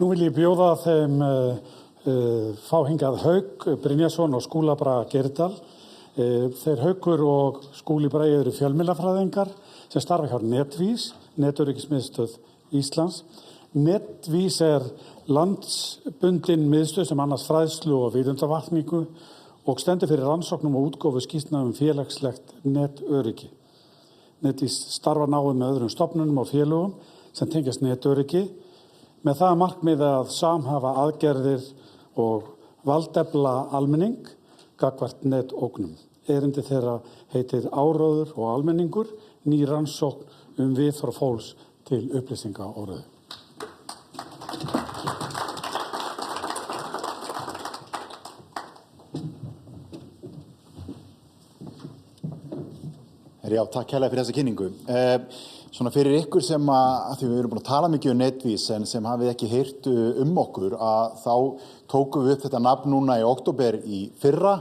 Nú vil ég bjóða þeim fá hingað Hauk Brynjarsson og Skúla Braga Geirdal. Þeir Haukur og Skúli Bragi eru fjölmiðlafræðingar sem starfa hjá Netvís, Netöryggismiðstöð Íslands. Netvís landsbundin miðstöð sem annast fræðslu og vitundarvakningu og stendur fyrir rannsóknum og útgáfu skýrslna félagslegt netöryggi. Netvís starfar náið með öðrum stofnunum og félögum sem tengjast netöryggi með það markmiði að samhafa aðgerðir og valdefla almenning gagnvart netógnum. Erindi þeirra heitir Áróður og almenningur, ný rannsókn viðhorf fólks til upplýsingaóreiðu. Já, takk hérlega fyrir þessa kynningu. Svona fyrir ykkur sem því við erum búin að tala mikið Netvís en sem hafið ekki heyrt okkur að þá tókum við upp þetta nafn núna í október í fyrra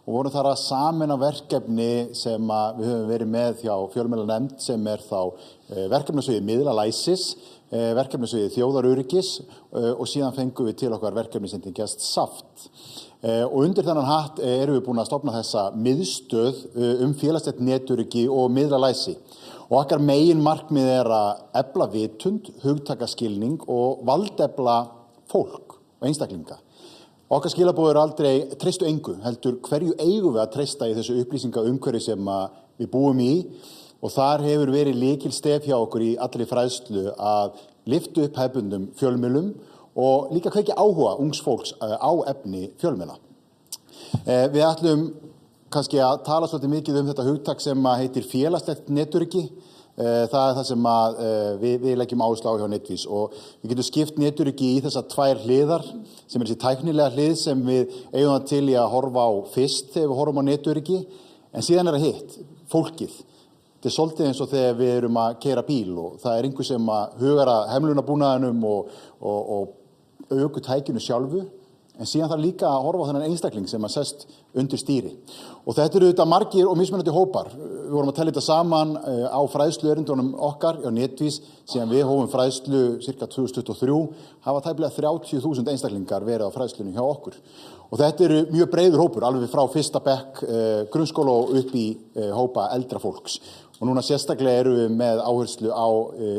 og vorum þar að sameina verkefni sem við höfum verið með hjá fjölmiðlanefnd sem þá verkefnasviði miðlalæsis, verkefnasviði þjóðaröryggis og síðan fengum við til okkar verkefni sem tengjast SAFT. Og undir þennan hatt erum við búin að stofna þessa miðstöð félagslegt netöryggi og miðlalæsi. Og okkar megin markmið að efla vitund, hugtakaskilning og valdefla fólk og einstaklinga. Okkar skilaboð aldrei treystu engu, heldur hverju eigum við að treysta í þessu upplýsingaumhverfi sem við búum í og þar hefur verið lykilstef hjá okkur í allri fræðslu að lyfta upp hefðbundnum fjölmiðlum og líka kveikja áhuga ungs fólks á efni fjölmiðla. Við ætlum kannski að tala svolítið mikið þetta hugtak sem heitir félagslegt netöryggi. Það það sem við leggjum áherslu á hjá Netvís og við getum skipt netöryggi í þessar tvær hliðar sem þessi tæknilega hlið sem við eigum það til í að horfa á fyrst þegar við horfum á netöryggi en síðan það hitt, fólkið. Þetta svolítið eins og þegar við erum að keyra bíl og það einhver sem hugar að hemlunarbúnaðinum og ökutækinu sjálfu, en síðan þarf líka að horfa á þennan einstakling sem sest undir stýri. Og þetta eru auðvitað margir og mismunandi hópar. Við vorum að tella þetta saman á fræðsluerindunum okkar hjá Netvís, síðan við hófum fræðslu cirka 2023, hafa tæplega 30.000 einstaklingar verið á fræðslunum hjá okkur. Og þetta eru mjög breiður hópur, alveg frá fyrsta bekk grunnskóla og upp í hópa eldra fólks. Og núna sérstaklega eru við með áherslu á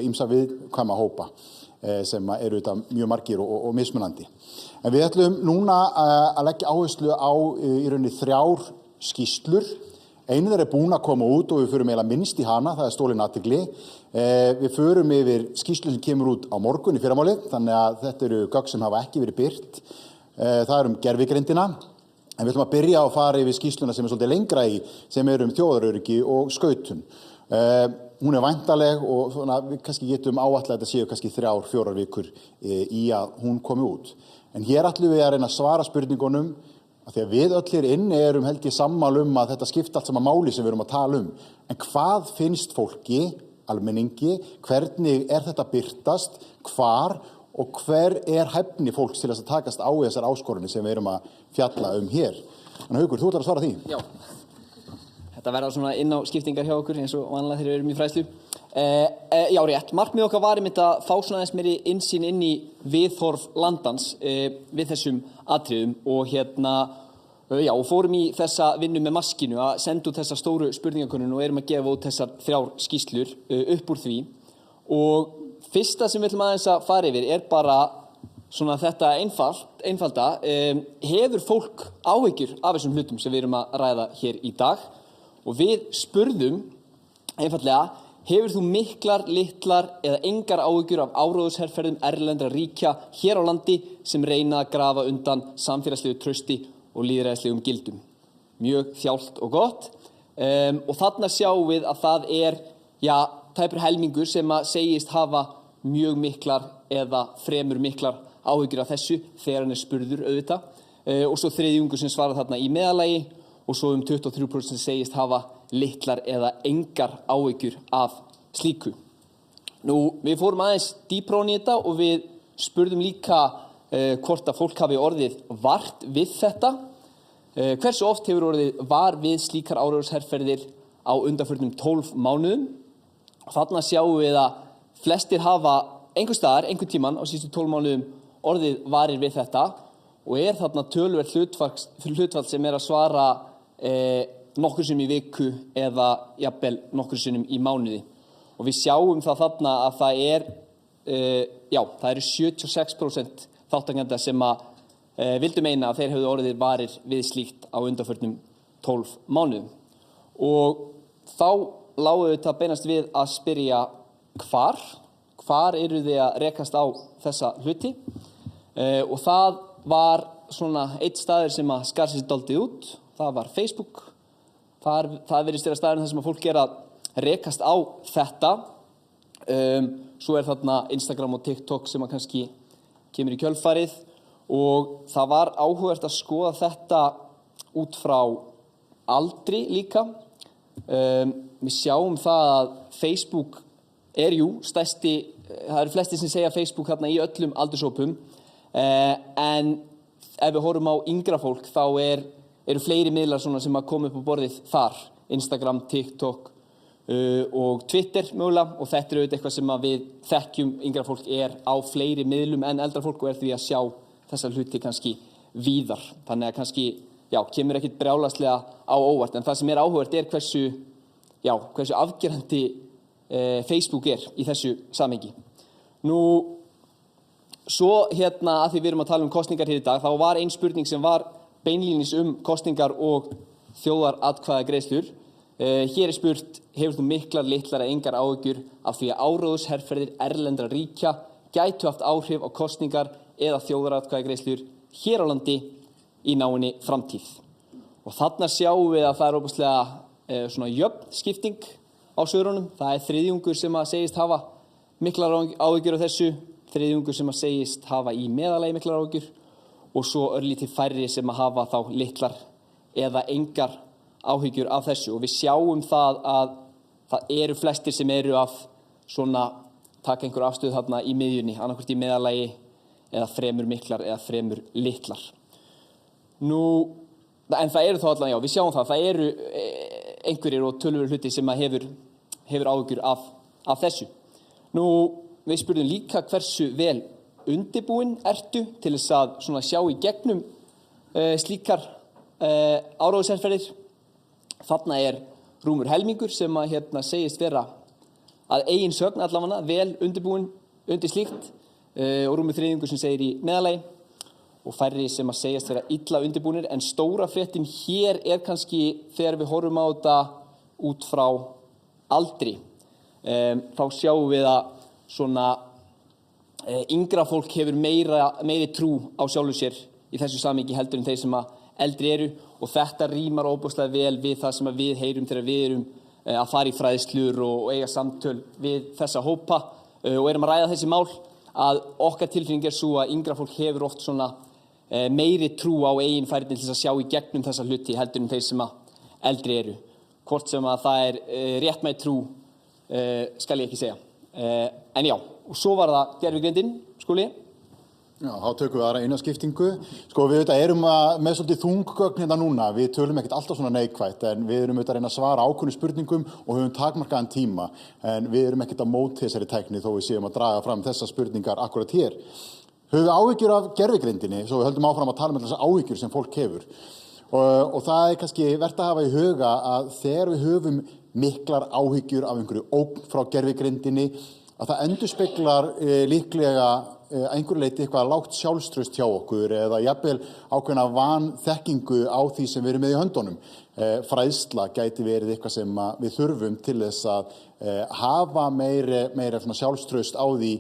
ýmsa viðkvæma hópa sem eru mjög margir og mismunandi. En við ætlum núna að leggja áherslu á í rauninni 3 skýrslur. Einu þeirra búin að koma út og við förum eiginlega minnst í hana, það stólin athygli. Við förum yfir skýrslu sem kemur út á morgun í fyrramálið, þannig að þetta eru gögn sem hafa ekki verið birt. Það gervigreindina. En við ætlum að byrja að fara yfir skýrsluna sem svolítið lengra í, sem þjóðaröryggi og skautun. Hún væntanleg og svona, við kannski getum áætlað að þetta séu kannski 3-4 vikur í að hún komi út. En hér ætlum við að reyna að svara spurningunum að því að við öll inni erum held ég sammála að þetta skipta allt sama máli sem við erum að tala En hvað finnst fólki, almenningi, hvernig þetta birtast, hvar og hver hæfni fólks til að takast á þessar áskorunni sem við erum að fjalla hér. En Haukur, þú ætlar að svara því. Já. Þetta verða svona inn á skiptingar hjá okkur eins og vanlega þegar við erum í fræðslu. Já, rétt. Markmið okkar var að fá svona aðeins meiri innsýn inn í viðhorf landans við þessum atriðum og og fórum í þessa vinnu með maskinu að senda út þessa stóru spurningakönnun og erum að gefa út þessar 3 skýrslur upp úr því. Og fyrsta sem við ætlum aðeins að fara yfir bara svona þetta einfalda. Hefur fólk áhyggjur af þessum hlutum sem við erum að ræða hér í dag? Og við spurðum einfallega, hefur þú miklar, litlar eða engar áhyggjur af áróðursherferðum erlendra ríkja hér á landi sem reyna að grafa undan samfélagslegu trausti og lýðræðislegum gildum? Mjög þjált og gott. Og þarna sjáum við að það tæpur helmingur sem segist hafa mjög miklar eða fremur miklar áhyggjur af þessu þegar hann spurður auðvitað. Og svo þriðjungur sem svarar þarna í meðalagi og svo 23% segist hafa litlar eða engar áhyggjur af slíku. Nú, við fórum aðeins dýpra ofan í þetta og við spurðum líka hvort að fólk hafi orðið vart við þetta. Hversu oft hefur orðið var við slíkar áróðursherferðir á undanförnum 12 mánuðum? Þarna sjáum við að flestir hafa einhvers staðar, einhvern tímann á síðustu 12 mánuðum orðið varir við þetta og þarna töluvert hlutfall sem að svara nokkur sinnum í viku eða jafnvel nokkur sinnum í mánuði. Og við sjáum það þarna að það eru 76% þátttakenda sem að vildu meina að þeir hefðu orðið varir við slíkt á undanförnum 12 mánuðum. Og þá lágu þetta beinast við að spyrja hvar eru þið að rekast á þessa hluti og það var svona eitt staður sem að skar sig dálítið út, það var Facebook. Það virðist vera staðurinn þar sem að fólk að rekast á þetta. Svo þarna Instagram og TikTok sem að kannski kemur í kjölfarið og það var áhugavert að skoða þetta út frá aldri líka. Við sjáum það að Facebook stærsti, það eru flestir sem segja Facebook hérna í öllum aldurshópum, en ef við horfum á yngra fólk þá eru fleiri miðlar svona sem að koma upp á borðið þar, Instagram, TikTok og Twitter mögulega, og þetta auðvitað eitthvað sem að við þekkjum yngra fólk á fleiri miðlum en eldra fólk og því að sjá þessa hluti kannski víðar. Þannig að kannski, kemur ekkert brjálæðslega á óvart, en það sem áhugavert hversu afgerandi Facebook í þessu samhengi. Nú, svo að því við erum að tala um kosningar hér í dag, þá var ein spurning sem var beinlínis kosningar og þjóðaratkvæðagreiðslur. Hér spurt, hefur þú miklar, litlar eða engar áhyggjur af því að áróðursherferðir erlendra ríkja gætu haft áhrif á kosningar eða þjóðaratkvæðagreiðslur hér á landi í náinni framtíð? Og þarna sjáum við að það óbúslega svona jöfn skipting á svörunum. Það þriðjungur sem að segist hafa miklar áhyggjur af þessu, þriðjungur sem að segist hafa í meðalagi miklar áhyggjur og svo örlítið færri sem að hafa þá litlar eða engar áhyggjur af þessu. Og við sjáum það að það eru flestir sem eru að svona taka einhver afstöðu þarna í miðjunni, annaðhvort í meðalagi eða fremur miklar eða fremur litlar. Nú, en það eru þá allavega, við sjáum það eru einhverjir og töluvert hluti sem að hefur áhyggjur af þessu. Nú, við spurðum líka hversu vel undirbúin ertu til þess að svona sjá í gegnum slíkar áróðursherferðir. Þarna rúmur helmingur sem að segist vera að eigin sögn allavega vel undirbúin undir slíkt og rúmur þriðjungur sem segir í meðalagi og færri sem að segjast vera illa undirbúnir. En stóra fréttin hér kannski þegar við horfum á þetta út frá aldri. Þá sjáum við að svona yngra fólk hefur meiri trú á sjálfu sér í þessu samhengi heldur en þeir sem að eldri eru og þetta rímar óbúslega vel við það sem að við heyrum þegar við erum að fara í fræðslur og eiga samtöl við þessa hópa og erum að ræða þessi mál, að okkar tilfinning svo að yngra fólk hefur oft svona meiri trú á eigin færni til að sjá í gegnum þessa hluti heldur en þeir sem að eldri eru. Hvort sem að það réttmæt trú skal ég ekki segja. En og svo var það gervigreindin, Skúli. Já, þá tökum við aðra eina skiptingu. Sko, við erum með svolítið þunggögn hérna núna. Við tölum ekkert alltaf svona neikvætt, en við erum að reyna að svara ákveðnum spurningum og höfum takmarkaðan tíma. En við erum ekkert að móti þessari tækni þó við séum að draga fram þessar spurningar akkurat hér. Höfum við áhyggjur af gervigreindinni, svo við höldum áfram að tala með þessar áhyggjur sem fólk hefur. Og það kannski vert að hafa í huga að þegar við höfum miklar áhyggjur af einhverju ógn frá gervigreindinni, að það endurspeglar líklega einhverju leyti eitthvað lágt sjálfstraust hjá okkur eða jafnvel ákveðna vanþekkingu á því sem við erum með í höndunum. Fræðsla gæti verið eitthvað sem við þurfum til þess að hafa meira svona sjálfstraust á því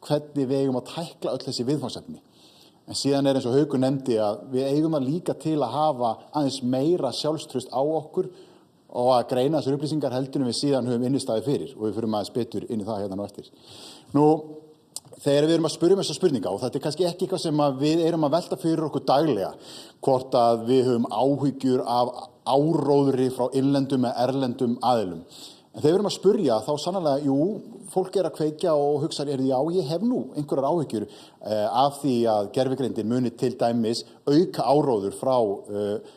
hvernig við eigum að tækla öll þessi viðfangsefni. En síðan eins og Haukur nefndi að við eigum að líka til að hafa aðeins meira sjálfstraust á okkur og að greina þessar upplýsingar heldur en við síðan höfum innistæði fyrir og við förum aðeins betur inn í það hérna á eftir. Nú, þegar við erum að spyrja þessar spurninga, og þetta kannski ekki eitthvað sem við erum að velta fyrir okkur daglega, hvort að við höfum áhyggjur af áróðri frá innlendum eða erlendum aðilum. En þegar við erum að spyrja þá sannarlega, fólk að kveikja og hugsa, ég hef nú einhverjar áhyggjur af því að gervigreindin muni til dæmis auka áróður frá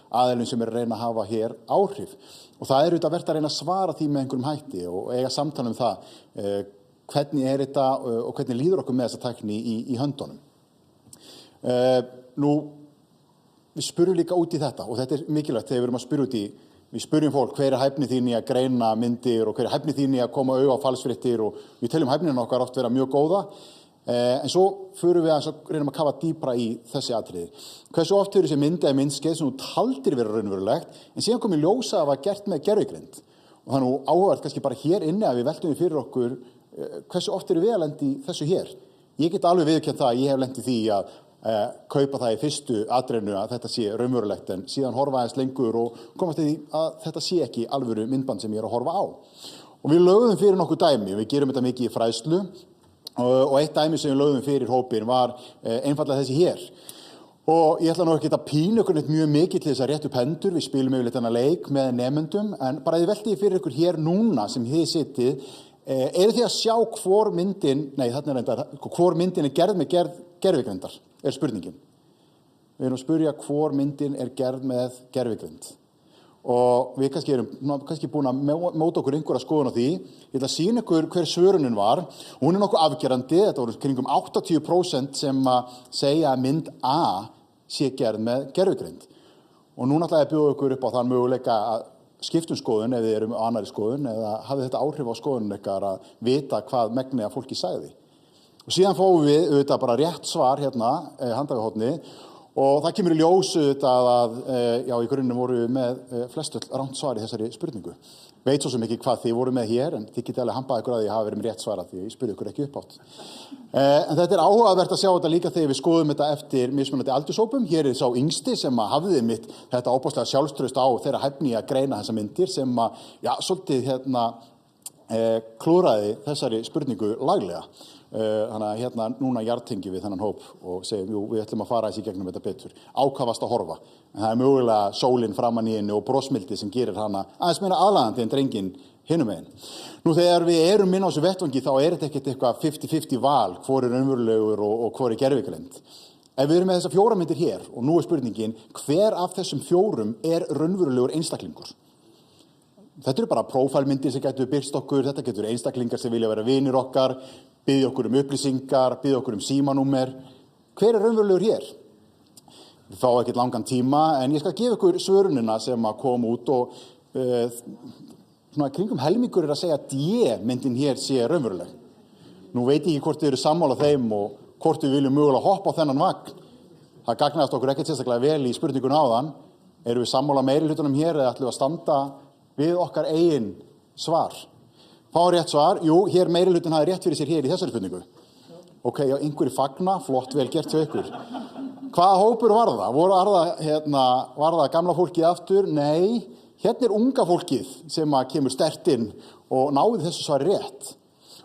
aðilum sem að reyna að hafa hér áhrif. Og það auðvitað vert að reyna að svara því með einhverjum hætti og eiga samtala um það hvernig þetta og hvernig líður okkur með þessa tækni í höndunum. Nú, við spurjum líka út í þetta og þetta mikilvægt þegar við erum að spyrja út í, við spurjum fólk hver hæfni þín í að greina myndir og hver hæfni þín í að koma auga á falsfréttir og við teljum hæfnina okkar oft vera mjög góða. En svo förum við að reynum að kafa dýpra í þessi atriði. Hversu oft hefur þessi mynd eða myndskeið sem þú taldir vera raunverulegt en síðan kom í ljós að það var gert með gervigreind. Og það er nú áhugavert kannski bara hér inni að við veltum fyrir okkur hversu oft eru við að lenda í þessu hér. Ég get alveg viðurkennt það að ég hef lent í því að kaupa það í fyrstu atriðinu að þetta sé raunverulegt en síðan horfa aðeins lengur og komast í því að þetta sé ekki alvöru myndband sem ég er að horfa á. Og við lögðum fyrir nokkuð dæmi, við gerum þetta mikið í fræðslu og eitt dæmi sem við lögðum fyrir hópin var einfallega þessi hér. Og ég ætla nú ekki að pína ykkur neitt mjög mikið til þess að rétta upp hendur, við spilum yfirleitt þennan leik með nemendum, en bara ég velti fyrir ykkur hér núna sem þið sitið, eru þið að sjá hvor myndin er gerð með gervigreindar, er spurningin. Við erum að spyrja hvor myndin er gerð með gervigreind. Og við kannski búin að móta okkur einhverja skoðun á því. Ég ætla að sýna ykkur hver svörunin var. Hún er nokkuð afgerandi, þetta voru kringum 80% sem að segja að mynd A sé gerð með gervigreind. Og núna ætla ég að bjóða ykkur upp á þann möguleika að skiptum skoðun ef þið erum á annarri skoðun eða hafið þetta áhrif á skoðunum ykkar að vita hvað megnið að fólki sagði. Og síðan fáum við auðvitað bara rétt svar hérna, handan við horni og það kemur í ljós auðvitað að í grunninn voru við með flestöll rangt svar í þessari spurningu. Veit svo sem ekki hvað þið voru með hér en þið getið alveg hampað ykkur að því hafa verið með rétt svara því ég spurði ykkur ekki uppátt. En þetta er áhugavert að sjá þetta líka þegar við skoðum þetta eftir mismunandi aldurshópum. Hér er sá yngsti sem að hafði mitt þetta ábúðslega sjálfstraust á þeirra hæfni að greina þessa myndir sem að, svolítið klúðraði þessari spurningu laglega. Þannig að hérna núna jartengi við þennan hóp og segjum, við ætlum að fara þessi gegnum þetta betur. Ákafast að horfa. En það er mögulega sólin framan í henni og brosmildi sem gerir hana aðeins meira aðlaðandi en drenginn hinum megin. Nú þegar við erum inn á þessu vettvangi þá er þetta ekkert eitthvað 50-50 val, hvor er raunverulegur og hvor er gervigreind. Ef við erum með þessar 4 myndir hér og nú er spurningin, hver af þessum 4 er raunverulegur einstaklingur? Þetta eru bara prófælmyndir sem getur byrst okkur, þetta getur einstaklingar sem vilja vera vinir okkar, biðja okkur upplýsingar, biðja okkur símanúmer. Hver er raunverulegur hér? Við fáum ekkert langan tíma, en ég skal gefa ykkur svörunina sem að koma út og kringum helmingur er að segja að D-myndin hér sé raunveruleg. Nú veit ég ekki hvort þið eru sammála þeim og hvort við viljum mögulega hoppa á þennan vagn. Það gagnaðist okkur ekkert sérstaklega vel í spurningun áðan. Erum við sammála meiri hlutunum hér eða ætlum við að standa við okkar eigin svar? Fá rétt svar, hér meiri hlutin hafi rétt fyrir sér hér í þessari spurningu. Ok, einhverju fagna, flott, vel gert hjá ykkur. Hvaða hópur var það? Var það gamla fólkið aftur? Nei, hérna er unga fólkið sem kemur sterkt inn og náði þessu svari rétt.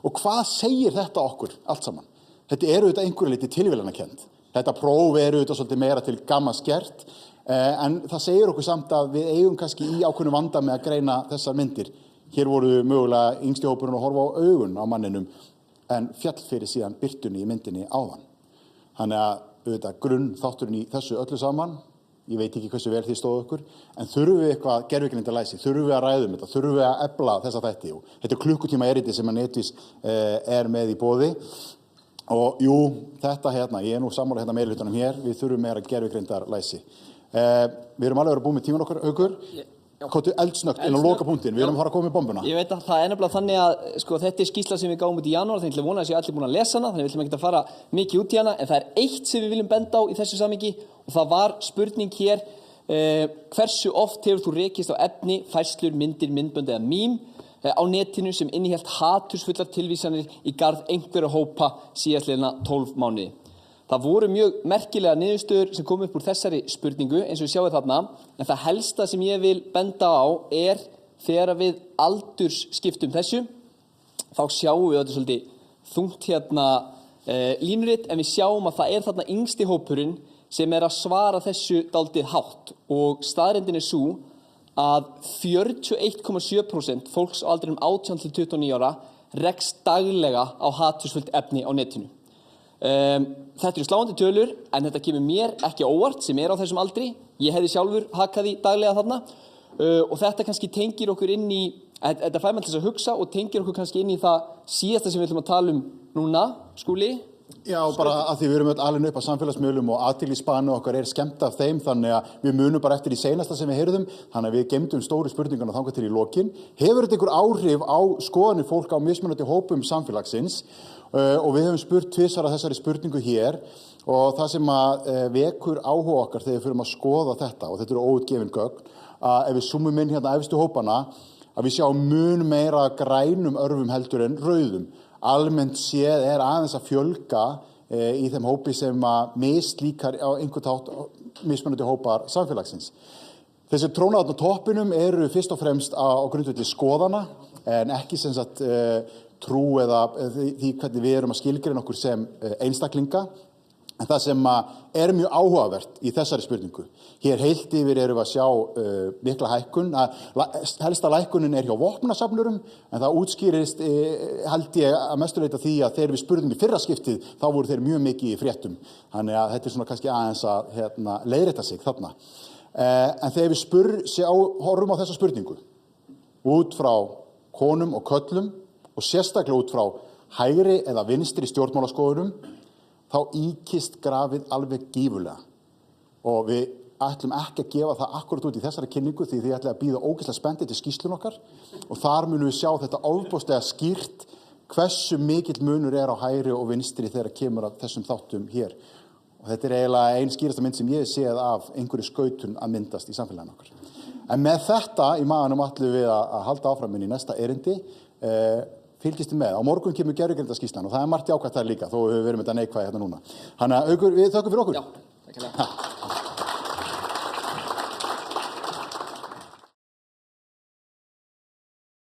Og hvað segir þetta okkur allt saman? Þetta eru auðvitað einhverju liti tilviljanakennt. Þetta próf eru auðvitað svolítið meira til gammans gert, en það segir okkur samt að við eigum kannski í ákveðnu vanda með að greina þessar myndir. Hér voru mögulega yngsti hópurinn að horfa á augun á manninum en fjall fyrir síðan birtunni í myndinni áðan. Þannig að auðvitað grunnþátturinn í þessu öllu saman, ég veit ekki hversu vel þið stóðu okkur, en þurfum við eitthvað gervigreindarlæsi, þurfum við að ræðum þetta, þurfum við að efla þessa þætti. Þetta er klukkutíma erindi sem að Netvís er með í boði. Og þetta ég er nú sammála meiri hlutunum hér, við þurfum meira gervigreindarlæsi. Við erum alveg að vera búin með tíman okkar, Haukur. Kóttu eldsnögt inn á lokapunktinn, við erum að fara að koma með bombuna. Ég veit að það er nefnilega þannig að þetta er skýrsla sem við gáum út í janúar, þannig að ég vona að sé allir búin að lesa hana, þannig við viljum ekki að fara mikið út í hana, en það er eitt sem við viljum benda á í þessu samhengi og það var spurning hér, hversu oft hefur þú rekist á efni, færslur, myndir, myndbönd eða mím á netinu sem innihélt hatursfullar tilvísanir í garð einhverja hópa síðastliðna 12 mánuði. Það voru mjög merkilega niðurstöður sem kom upp úr þessari spurningu eins og við sjáum þarna, en það helsta sem ég vil benda á er þegar við aldursskiptum þessu, þá sjáum við þetta svolítið þungt línuritt, en við sjáum að það er þarna yngsti hópurinn sem er að svara þessu dálítið hátt og staðreyndin er sú að 41,7% fólks á aldrinum 18 til 29 ára rekst daglega á hatursfullt efni á netinu. Þetta eru sláandi tölur, en þetta kemur mér ekki óvart sem er á þessum aldri. Ég hefði sjálfur hakað í daglega þarna og þetta kannski tengir okkur inn í, þetta fær mann til þess að hugsa og tengir okkur kannski inn í það síðasta sem við ætlum að tala um núna, Skúli, Já, bara að því við erum öll alin upp á samfélagsmiðlum og athyglisspani okkar skemmt af þeim, þannig að við munum bara eftir í seinasta sem við heyrðum, þannig að við geymdum stóru spurninguna þangað til í lokin. Hefur þetta einhver áhrif á skoðanir fólk á mismunandi hópum samfélagsins? Og við höfum spurt tvisvar að þessari spurningu hér og það sem að vekur áhuga okkar þegar við fyrir að skoða þetta, og þetta eru óútgefin gögn, að ef við zoomum inn hérna efstu hópana, að við sjáum mun meira grænum örfum heldur en rauðum. Almennt séð aðeins að fjölga í þeim hópi sem að mislíkar á einhvern hátt mismunandi hópar samfélagsins. Þessi trónaðarna á toppinum eru fyrst og fremst á grundvelli skoðana en ekki sem sagt trú eða því hvernig við erum að skilgreina okkur sem einstaklinga. En það sem mjög áhugavert í þessari spurningu. Hér heilt yfir erum við að sjá mikla hækkun. Helsta lækkunin hjá vopnasafnurum, en það útskýrist, held ég að mestu leyti því að þegar við spurðum í fyrra skiptið, þá voru þeir mjög mikið í fréttum. Þannig að þetta svona kannski aðeins að leiðrétta sig þarna. En þegar við horfum á þessa spurningu, út frá konum og köllum, og sérstaklega út frá hægri eða vinstri stjórnmálaskoðunum, þá ýkist grafið alveg gífurlega og við ætlum ekki að gefa það akkurat út í þessari kynningu því þið ætlum að bíða ógeðslega spenntið til skýrslun okkar og þar munum við sjá þetta ofboðslega skýrt hversu mikill munur á hægri og vinstri þegar kemur að þessum þáttum hér og þetta eiginlega ein skýrasta mynd sem ég séð af einhverju skautun að myndast í samfélaginu okkar. En með þetta í maganum ætlum við að halda áfram inn í næsta erindi. Fylgist þið með. Á morgun kemur gervigreindarskýrslan og það margt jákvætt þar líka þó við verum þetta neikvæð hérna núna. Þannig að við þökkum fyrir okkur. Já, takk fyrir.